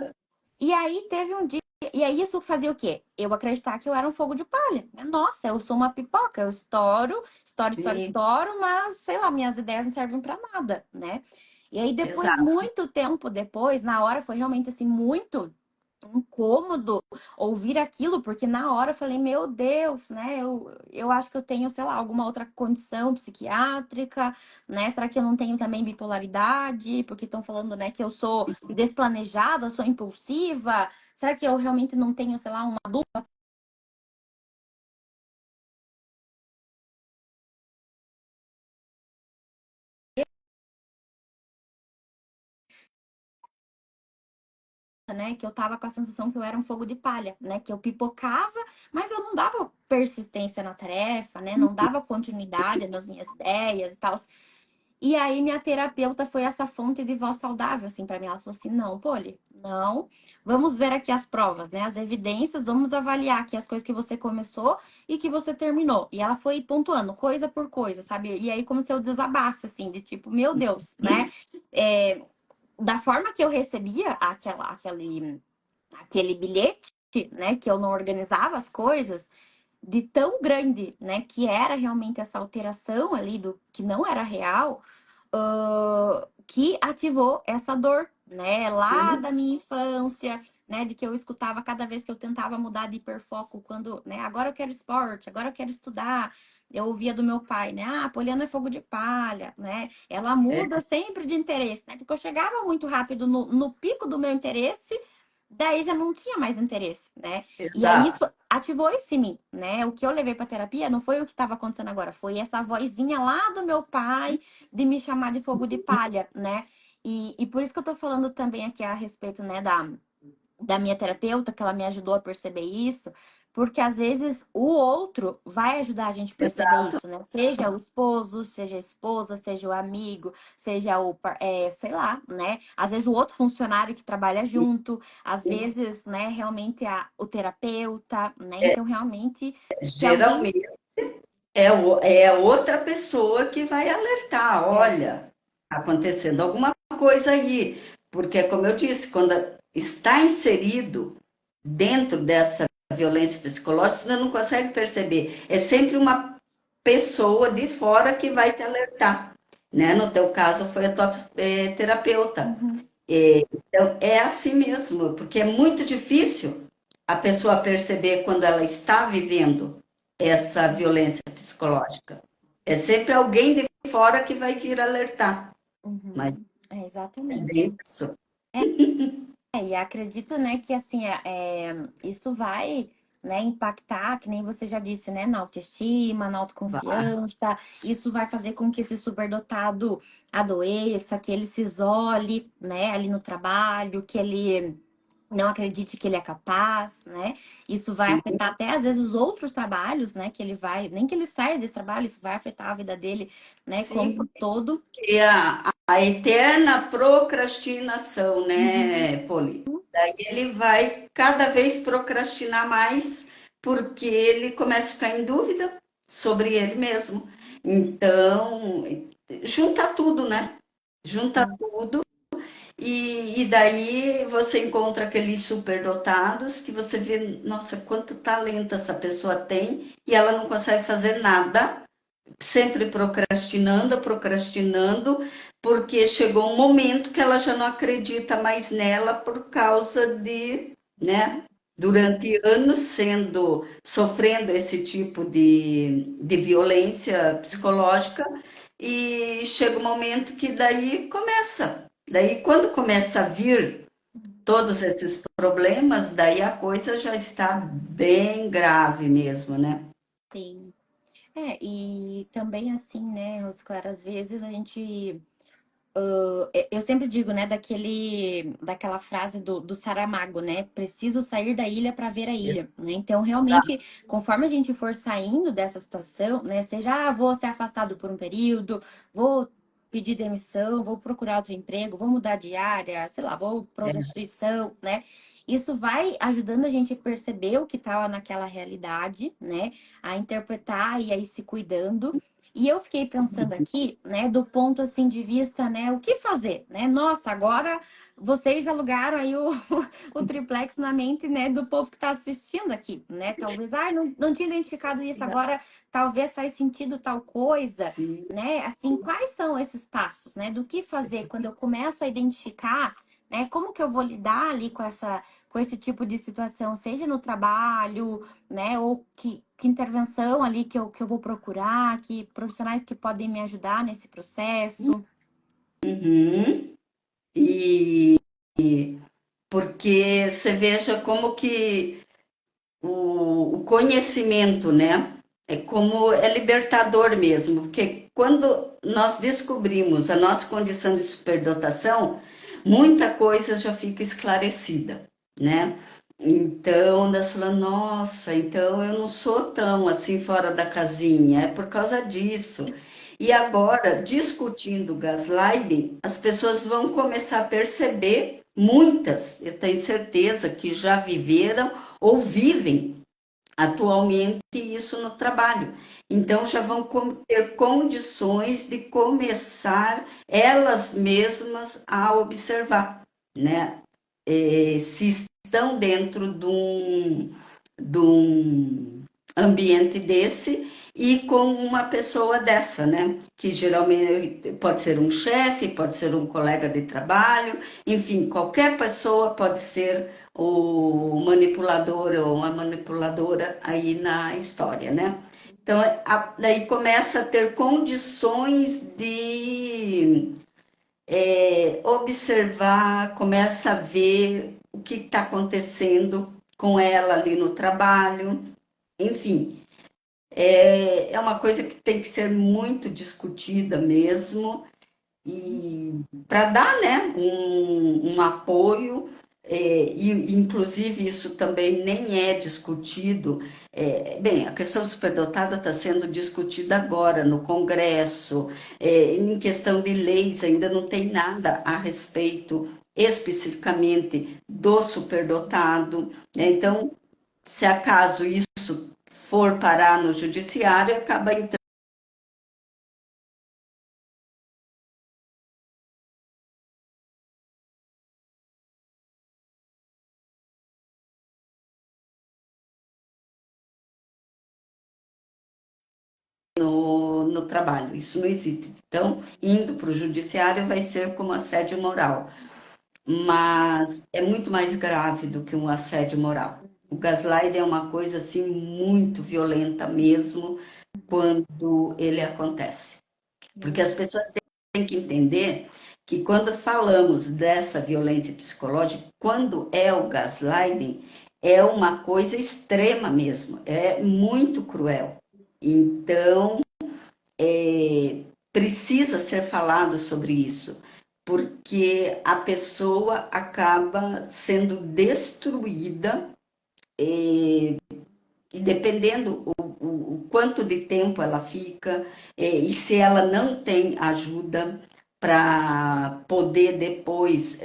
E aí teve um dia. E aí isso fazia o quê? Eu acreditar que eu era um fogo de palha. Nossa, eu sou uma pipoca, eu estouro, estouro, estouro, Sim, estouro, mas sei lá, minhas ideias não servem para nada, né? E aí depois, exato. muito tempo depois, na hora foi realmente assim, muito. incômodo ouvir aquilo, porque na hora eu falei, meu Deus, né? Eu acho que eu tenho, sei lá, alguma outra condição psiquiátrica, né? Será que eu não tenho também bipolaridade? Porque estão falando, né, que eu sou desplanejada, sou impulsiva. Será que eu realmente não tenho, sei lá, uma né, que eu tava com a sensação que eu era um fogo de palha, né, que eu pipocava, mas eu não dava persistência na tarefa, né, não dava continuidade nas minhas ideias e tal. E aí minha terapeuta foi essa fonte de voz saudável, assim, para mim. Ela falou assim, não, Polly, não, vamos ver aqui as provas, né, as evidências, vamos avaliar aqui as coisas que você começou e que você terminou. E ela foi pontuando coisa por coisa, sabe? E aí como se eu desabasse, assim, de tipo, meu Deus, né? É, da forma que eu recebia aquele bilhete, né, que eu não organizava as coisas, de tão grande, né, que era realmente essa alteração ali do que não era real, que ativou essa dor, né, lá Sim, da minha infância, né, de que eu escutava cada vez que eu tentava mudar de hiperfoco, quando, né, agora eu quero esporte, agora eu quero estudar. Eu ouvia do meu pai, né? Ah, a Poliana é fogo de palha, né? Ela é, muda sempre de interesse, né? Porque eu chegava muito rápido no pico do meu interesse, daí já não tinha mais interesse, né? E aí exato. isso ativou isso em mim, né? O que eu levei para terapia não foi o que estava acontecendo agora, foi essa vozinha lá do meu pai de me chamar de fogo de palha, né? E por isso que eu tô falando também aqui a respeito, né, da minha terapeuta, que ela me ajudou a perceber isso, porque às vezes o outro vai ajudar a gente a perceber Exato. isso, né? Seja o esposo, seja a esposa, seja o amigo, seja sei lá, né? Às vezes o outro funcionário que trabalha junto, às vezes, né, realmente o terapeuta, né? Então, realmente, se alguém. Geralmente é outra pessoa que vai alertar, É, olha, tá acontecendo alguma coisa aí, porque como eu disse, quando está inserido dentro dessa violência psicológica, você não consegue perceber. É sempre uma pessoa de fora que vai te alertar, né? No teu caso foi a tua terapeuta. uhum, Então, é assim mesmo, porque é muito difícil a pessoa perceber quando ela está vivendo essa violência psicológica. É sempre alguém de fora que vai vir alertar, mas uhum, é exatamente. bem isso. E acredito, né, que assim, isso vai, né, impactar, que nem você já disse, né, na autoestima, na Vai. autoconfiança. Isso vai fazer com que esse superdotado adoeça, que ele se isole, né, ali no trabalho, que ele não acredite que ele é capaz, né? Isso vai Sim, afetar até às vezes os outros trabalhos, né, que ele vai, nem que ele saia desse trabalho, isso vai afetar a vida dele, né, como sim, um todo. porque a eterna procrastinação, Uhum, né, Poli? Daí ele vai cada vez procrastinar mais, porque ele começa a ficar em dúvida sobre ele mesmo. Então, junta tudo, né? Junta sim. tudo. E daí você encontra aqueles superdotados que você vê, nossa, quanto talento essa pessoa tem e ela não consegue fazer nada, sempre procrastinando, procrastinando, porque chegou um momento que ela já não acredita mais nela por causa de, né, durante anos sofrendo esse tipo de violência psicológica, e chega um momento que daí começa. Daí, quando começa a vir todos esses problemas, daí a coisa já está bem grave mesmo, né? Sim. E também assim, né, Rosiclara, às vezes a gente. Eu sempre digo, né, daquela frase do Saramago, né? Preciso sair da ilha para ver a ilha, né? Então, realmente, conforme a gente for saindo dessa situação, né, seja, vou ser afastado por um período, vou pedir demissão, vou procurar outro emprego, vou mudar de área, sei lá, vou para outra instituição, né? Isso vai ajudando a gente a perceber o que estava naquela realidade, né? A interpretar e aí se cuidando. E eu fiquei pensando aqui, né, do ponto assim de vista, né, o que fazer, né? Nossa, agora vocês alugaram aí o triplex na mente, né, do povo que está assistindo aqui, né? Talvez, não tinha identificado isso agora, talvez faz sentido tal coisa, Sim. né? Assim, quais são esses passos, né? Do que fazer quando eu começo a identificar, né, como que eu vou lidar ali com com esse tipo de situação, seja no trabalho, né? Ou que intervenção ali que eu vou procurar, que profissionais que podem me ajudar nesse processo. Uhum. E porque você veja como que o conhecimento, né? É como é libertador mesmo, porque quando nós descobrimos a nossa condição de superdotação, muita coisa já fica esclarecida, né? Então, nós falamos, nossa, então eu não sou tão assim fora da casinha, é por causa disso. E agora, discutindo o gaslighting, as pessoas vão começar a perceber, muitas, eu tenho certeza que já viveram ou vivem atualmente isso no trabalho. Então já vão ter condições de começar elas mesmas a observar, né? Se estão dentro de um ambiente desse e com uma pessoa dessa, né? Que geralmente pode ser um chefe, pode ser um colega de trabalho, enfim, qualquer pessoa pode ser o manipulador ou a manipuladora aí na história, né? Então, daí começa a ter condições de observar, começa a ver o que está acontecendo com ela ali no trabalho, enfim, é uma coisa que tem que ser muito discutida mesmo, e para dar, né, um apoio, e inclusive isso também nem é discutido. Bem, a questão superdotada está sendo discutida agora no Congresso, em questão de leis, ainda não tem nada a respeito especificamente do superdotado, né? Então, se acaso isso for parar no judiciário, acaba entrando no trabalho. Isso não existe. Então, indo para o judiciário vai ser como assédio moral, mas é muito mais grave do que um assédio moral. O gaslighting é uma coisa assim muito violenta mesmo quando ele acontece, porque as pessoas têm que entender que quando falamos dessa violência psicológica, quando é o gaslighting, é uma coisa extrema mesmo, é muito cruel. Então, precisa ser falado sobre isso, porque a pessoa acaba sendo destruída, e dependendo o quanto de tempo ela fica, e se ela não tem ajuda para poder depois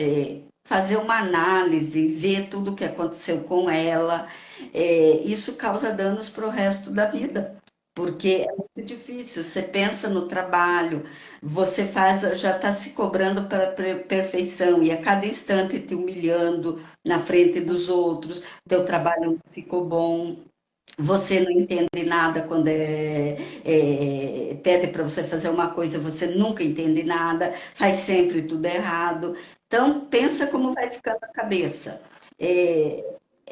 fazer uma análise, ver tudo o que aconteceu com ela, isso causa danos para o resto da vida. Porque é muito difícil. Você pensa no trabalho, você faz, já está se cobrando para perfeição e a cada instante te humilhando na frente dos outros. Teu trabalho não ficou bom, você não entende nada quando pede para você fazer uma coisa, você nunca entende nada, faz sempre tudo errado. Então, pensa como vai ficando a cabeça.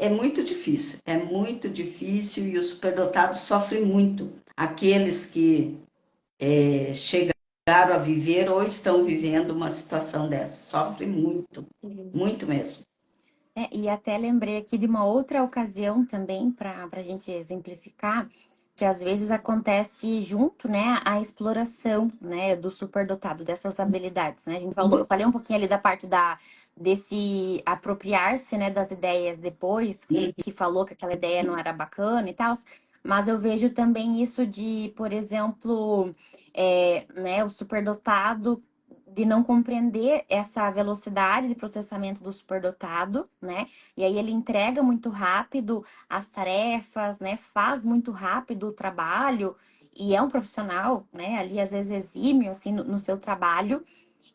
É muito difícil e os superdotados sofrem muito. Aqueles que chegaram a viver ou estão vivendo uma situação dessa, sofrem muito, muito mesmo. E até lembrei aqui de uma outra ocasião também, para a gente exemplificar, que às vezes acontece junto, né, a exploração, né, do superdotado, dessas habilidades, né? A gente falou, eu falei um pouquinho ali da parte desse apropriar-se, né, das ideias depois, que falou que aquela ideia não era bacana e tal, mas eu vejo também isso de, por exemplo, né, o superdotado de não compreender essa velocidade de processamento do superdotado, né? E aí ele entrega muito rápido as tarefas, né? Faz muito rápido o trabalho e é um profissional, né? Ali às vezes exímio assim no seu trabalho.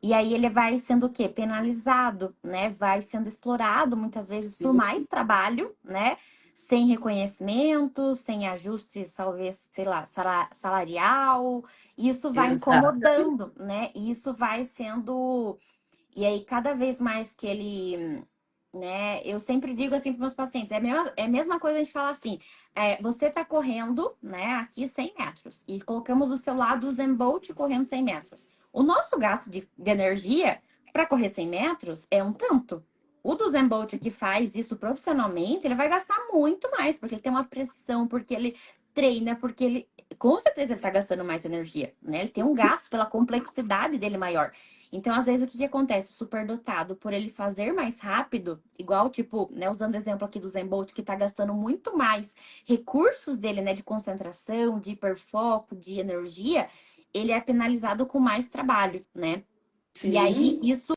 E aí ele vai sendo o quê? Penalizado, né? Vai sendo explorado muitas vezes por Sim, mais trabalho, né? Sem reconhecimento, sem ajuste, talvez, sei lá, salarial. Isso vai exato. incomodando, né? E isso vai sendo. E aí, cada vez mais que ele né? Eu sempre digo assim para meus pacientes, é a mesma coisa a gente falar assim, você tá correndo, né, aqui 100 metros e colocamos do seu lado o Zen Bolt correndo 100 metros. O nosso gasto de energia para correr 100 metros é um tanto. O do Zen Bolt que faz isso profissionalmente, ele vai gastar muito mais, porque ele tem uma pressão, porque ele treina, porque ele, com certeza ele tá gastando mais energia, né? Ele tem um gasto pela complexidade dele maior. Então, às vezes, o que que acontece? O superdotado, por ele fazer mais rápido, igual, tipo, né, usando o exemplo aqui do Zen Bolt, que tá gastando muito mais recursos dele, né, de concentração, de hiperfoco, de energia, ele é penalizado com mais trabalho, né? E aí, Sim, isso.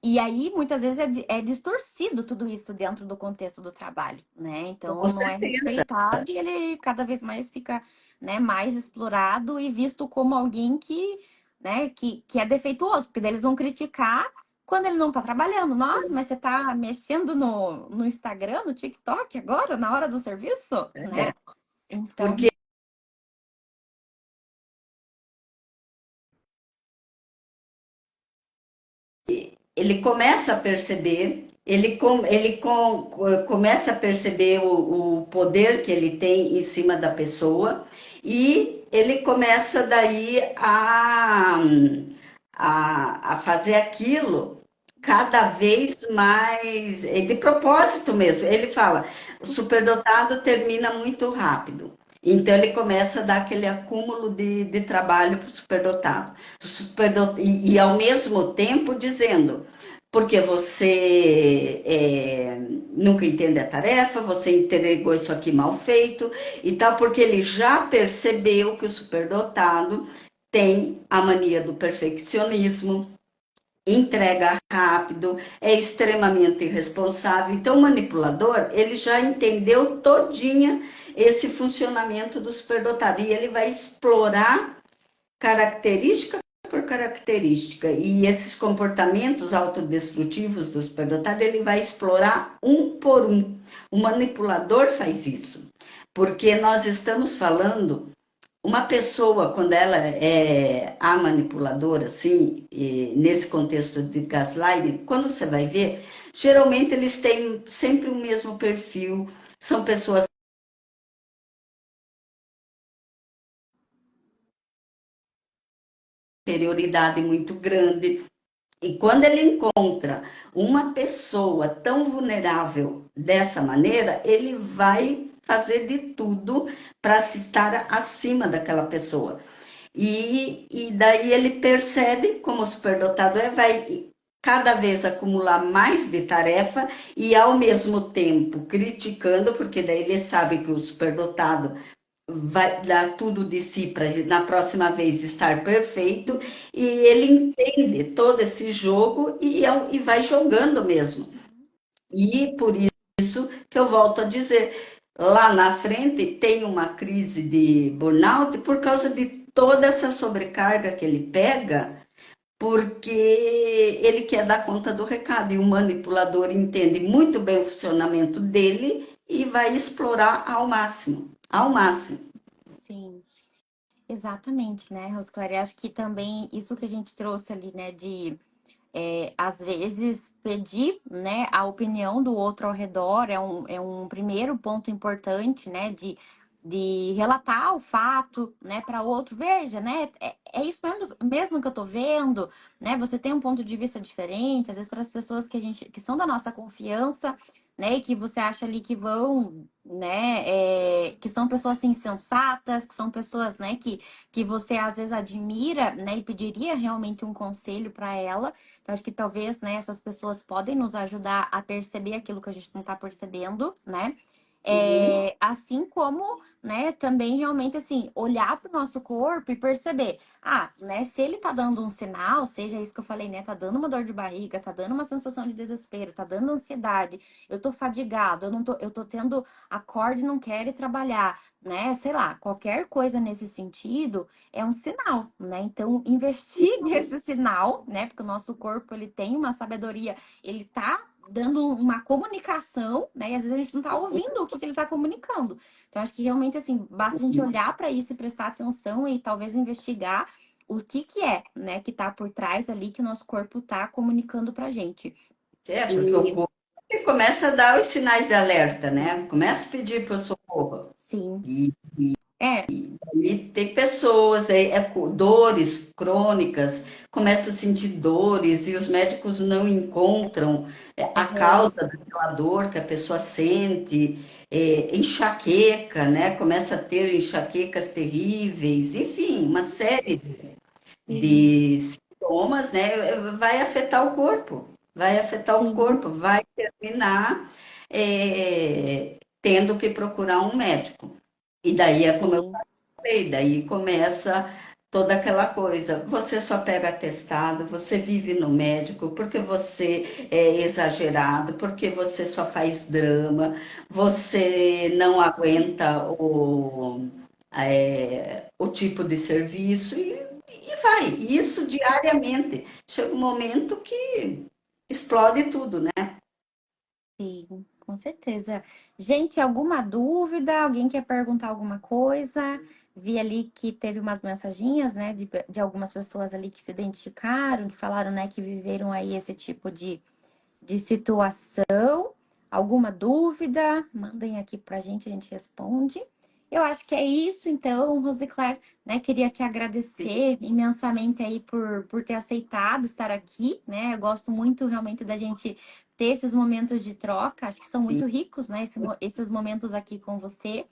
E aí, muitas vezes, é distorcido tudo isso dentro do contexto do trabalho, né? com Então, não é certeza. respeitado e ele cada vez mais fica, né, mais explorado e visto como alguém que, né, que é defeituoso, porque daí eles vão criticar quando ele não tá trabalhando. Nossa, mas você tá mexendo no Instagram, no TikTok agora, na hora do serviço, É, né? Então, porque ele começa a perceber, começa a perceber o poder que ele tem em cima da pessoa e ele começa daí a fazer aquilo cada vez mais, de propósito mesmo. Ele fala, o superdotado termina muito rápido. Então ele começa a dar aquele acúmulo de trabalho para o superdotado. E ao mesmo tempo dizendo, porque você nunca entende a tarefa, você entregou isso aqui mal feito e tal, porque ele já percebeu que o superdotado tem a mania do perfeccionismo, entrega rápido, é extremamente irresponsável. Então, o manipulador, ele já entendeu todinha esse funcionamento do superdotado e ele vai explorar característica por característica. E esses comportamentos autodestrutivos do superdotado, ele vai explorar um por um. O manipulador faz isso, porque nós estamos falando uma pessoa, quando ela é a manipuladora, assim, nesse contexto de gaslighting, quando você vai ver, geralmente eles têm sempre o mesmo perfil, são pessoas de superioridade muito grande. E quando ele encontra uma pessoa tão vulnerável dessa maneira, ele vai fazer de tudo para se estar acima daquela pessoa. E daí ele percebe como o superdotado vai cada vez acumular mais de tarefa e ao mesmo tempo criticando, porque daí ele sabe que o superdotado vai dar tudo de si para na próxima vez estar perfeito e ele entende todo esse jogo e vai jogando mesmo. E por isso que eu volto a dizer, lá na frente tem uma crise de burnout por causa de toda essa sobrecarga que ele pega, porque ele quer dar conta do recado e o manipulador entende muito bem o funcionamento dele e vai explorar ao máximo, ao máximo. sim. Exatamente, né, Rosclare? Acho que também isso que a gente trouxe ali, né, de às vezes pedir, né, a opinião do outro ao redor é um primeiro ponto importante, né, de relatar o fato, né, para outro. Veja, né, é isso mesmo que eu tô vendo, né, você tem um ponto de vista diferente, às vezes para as pessoas que são da nossa confiança, né, e que você acha ali que vão, né, que são pessoas assim sensatas, que são pessoas, né, que você às vezes admira, né, e pediria realmente um conselho para ela. Então, acho que talvez, né, essas pessoas podem nos ajudar a perceber aquilo que a gente não está percebendo, né? Uhum. Assim como, né, também realmente assim, olhar para o nosso corpo e perceber, né, se ele tá dando um sinal, seja isso que eu falei, né, tá dando uma dor de barriga, tá dando uma sensação de desespero, tá dando ansiedade, eu tô fadigado, eu tô tendo acorde e não quero ir trabalhar, né, sei lá, qualquer coisa nesse sentido é um sinal, né? Então, investir nesse sinal, né, porque o nosso corpo ele tem uma sabedoria, ele tá dando uma comunicação, né? E às vezes a gente não tá ouvindo o que ele tá comunicando. Então, acho que realmente, assim, basta a gente olhar para isso e prestar atenção e talvez investigar o que é, né, que tá por trás ali que o nosso corpo tá comunicando pra gente. É, porque o E corpo E começa a dar os sinais de alerta, né? Começa a pedir para socorro. Sim. E É, E tem pessoas, dores crônicas, começa a sentir dores e os médicos não encontram a aham, causa daquela dor que a pessoa sente, enxaqueca, né? Começa a ter enxaquecas terríveis, enfim, uma série sim, de sintomas, né? Vai afetar o corpo, sim, vai terminar tendo que procurar um médico. E daí é como eu sim. e daí começa toda aquela coisa. Você só pega atestado, você vive no médico porque você é exagerado, porque você só faz drama, você não aguenta o tipo de serviço e vai. Isso diariamente. Chega um momento que explode tudo, né? Sim, com certeza. Gente, alguma dúvida? Alguém quer perguntar alguma coisa? Vi ali que teve umas mensaginhas, né, de algumas pessoas ali que se identificaram, que falaram, né, que viveram aí esse tipo de situação. Alguma dúvida? Mandem aqui pra gente, a gente responde. Eu acho que é isso, então, Rosicler, né? Queria te agradecer imensamente aí por ter aceitado estar aqui, né? Eu gosto muito realmente da gente ter esses momentos de troca, acho que são Sim, muito ricos, né? Esses momentos aqui com você.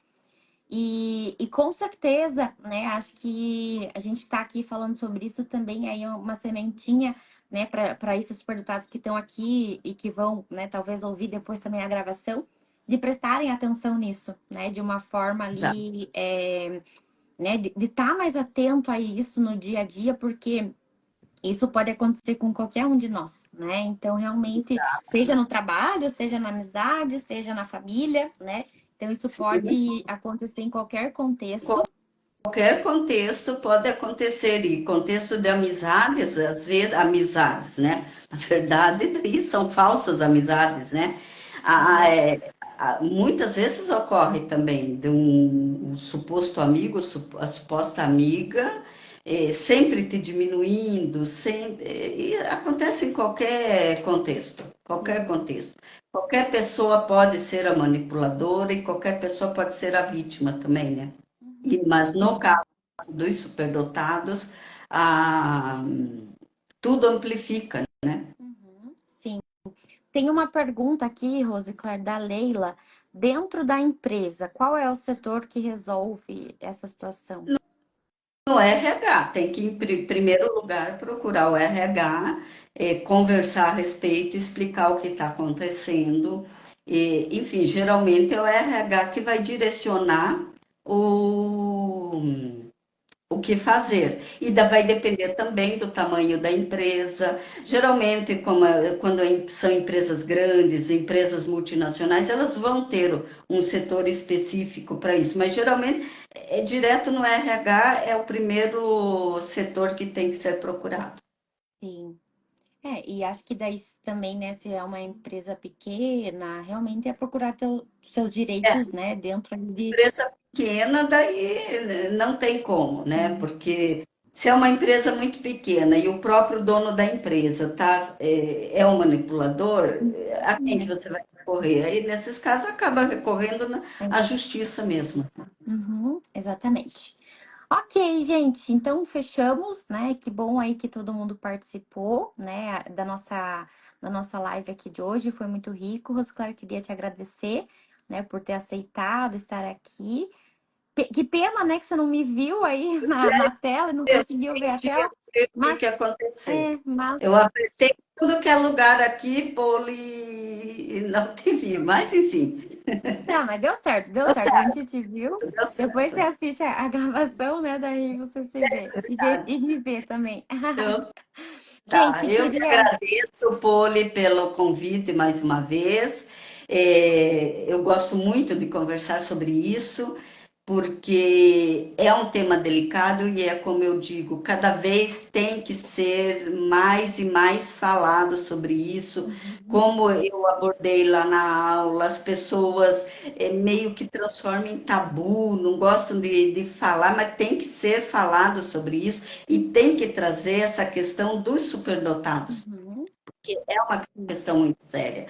E com certeza, né? Acho que a gente está aqui falando sobre isso também aí é uma sementinha, né? Para esses superdotados que estão aqui e que vão, né? Talvez ouvir depois também a gravação, de prestarem atenção nisso, né? De uma forma exato. ali, né? De estar mais atento a isso no dia a dia, porque isso pode acontecer com qualquer um de nós, né? Então, realmente, seja no trabalho, seja na amizade, seja na família, né? Então, isso Sim. pode acontecer em qualquer contexto. Qualquer contexto pode acontecer, e contexto de amizades, às vezes, amizades, né? Na verdade, daí são falsas amizades, né? Ah, Aham. muitas vezes ocorre também de um suposto amigo, a suposta amiga, sempre te diminuindo, sempre, e acontece em qualquer contexto, qualquer Sim. contexto. Qualquer pessoa pode ser a manipuladora e qualquer pessoa pode ser a vítima também, né? Mas no Sim. caso dos superdotados, ah, tudo amplifica, né? Uhum. Sim. Tem uma pergunta aqui, Rosiclar, da Leila. Dentro da empresa, qual é o setor que resolve essa situação? No RH, tem que, em primeiro lugar, procurar o RH, conversar a respeito, explicar o que está acontecendo. Enfim, geralmente é o RH que vai direcionar o, o que fazer. E vai depender também do tamanho da empresa. Geralmente, quando são empresas grandes, empresas multinacionais, elas vão ter um setor específico para isso, mas geralmente é direto no RH, é o primeiro setor que tem que ser procurado. Sim. E acho que daí também, né, se é uma empresa pequena, realmente é procurar seus É, direitos, né, dentro ali de. empresa pequena, daí não tem como, né? Sim. Porque se é uma empresa muito pequena e o próprio dono da empresa é um manipulador, a quem que você vai recorrer? Aí, nesses casos, acaba recorrendo à justiça mesmo. Uhum, exatamente. Ok, gente, então fechamos, né? Que bom aí que todo mundo participou, né, da nossa live aqui de hoje. Foi muito rico. Rosiclar, queria te agradecer, né, por ter aceitado estar aqui. Que pena, né, que você não me viu aí na tela, não Eu conseguiu ver a entendi tela. o Mas, que aconteceu. mas Eu apertei tudo que é lugar aqui, Poli, e não te vi, mas enfim, não, mas deu certo, deu deu certo. A certo, gente te viu. deu Depois você certo. assiste a gravação, né? Daí você se vê e me vê também. Então, tá, Gente, eu que queria. agradeço, Poli, pelo convite mais uma vez. Eu gosto muito de conversar sobre isso, porque é um tema delicado e é como eu digo, cada vez tem que ser mais e mais falado sobre isso. Uhum, Como eu abordei lá na aula, as pessoas meio que transformam em tabu, não gostam de falar, mas tem que ser falado sobre isso e tem que trazer essa questão dos superdotados, uhum, que é uma sim, questão muito séria.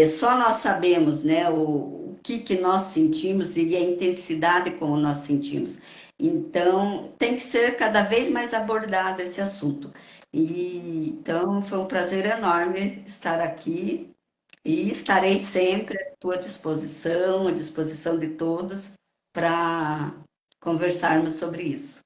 Só nós sabemos, né, o que nós sentimos e a intensidade como nós sentimos. Então, tem que ser cada vez mais abordado esse assunto. Então, foi um prazer enorme estar aqui e estarei sempre à tua disposição, à disposição de todos, para conversarmos sobre isso.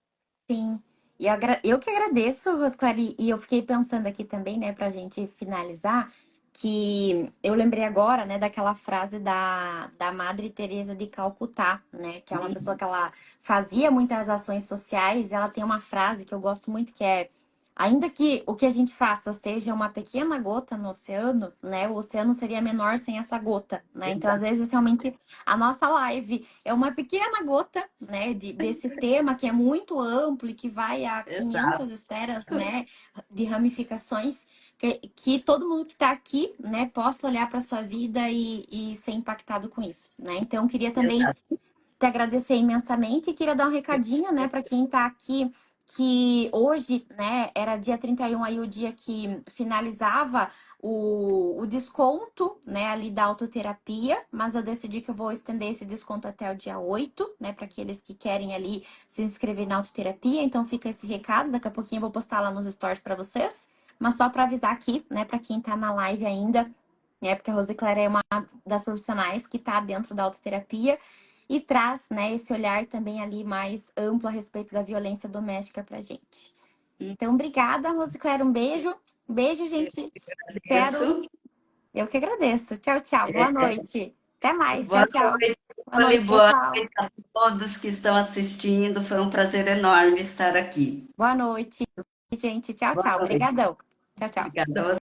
Sim. E eu que agradeço, Rosclari, e eu fiquei pensando aqui também, né, pra gente finalizar, que eu lembrei agora, né, daquela frase da Madre Teresa de Calcutá, né, que é uma pessoa que ela fazia muitas ações sociais, e ela tem uma frase que eu gosto muito, que é: ainda que o que a gente faça seja uma pequena gota no oceano, né, o oceano seria menor sem essa gota, né? Então, às vezes, realmente, a nossa live é uma pequena gota, né, desse tema que é muito amplo e que vai a Exato, 500 esferas, né, de ramificações, que todo mundo que está aqui, né, possa olhar para sua vida e ser impactado com isso, né? Então, eu queria também exato. te agradecer imensamente e queria dar um recadinho, né, para quem está aqui, que hoje, né, era dia 31 aí o dia que finalizava o desconto, né, ali da autoterapia, mas eu decidi que eu vou estender esse desconto até o dia 8, né, para aqueles que querem ali se inscrever na autoterapia. Então fica esse recado, daqui a pouquinho eu vou postar lá nos stories para vocês, mas só para avisar aqui, né, para quem está na live ainda, né, porque a Rosicléria é uma das profissionais que está dentro da autoterapia e traz, né, esse olhar também ali mais amplo a respeito da violência doméstica pra gente. Então, obrigada, Rosicléria, um beijo. Beijo, gente. Espero. Agradeço. Eu que agradeço. Tchau, tchau. Boa noite. Até mais. Boa Tchau, tchau. noite, Boa noite, boa pessoal. noite a todos que estão assistindo. Foi um prazer enorme estar aqui. Boa noite, gente. Tchau, Boa tchau. noite. Obrigadão. Tchau, tchau. Obrigada a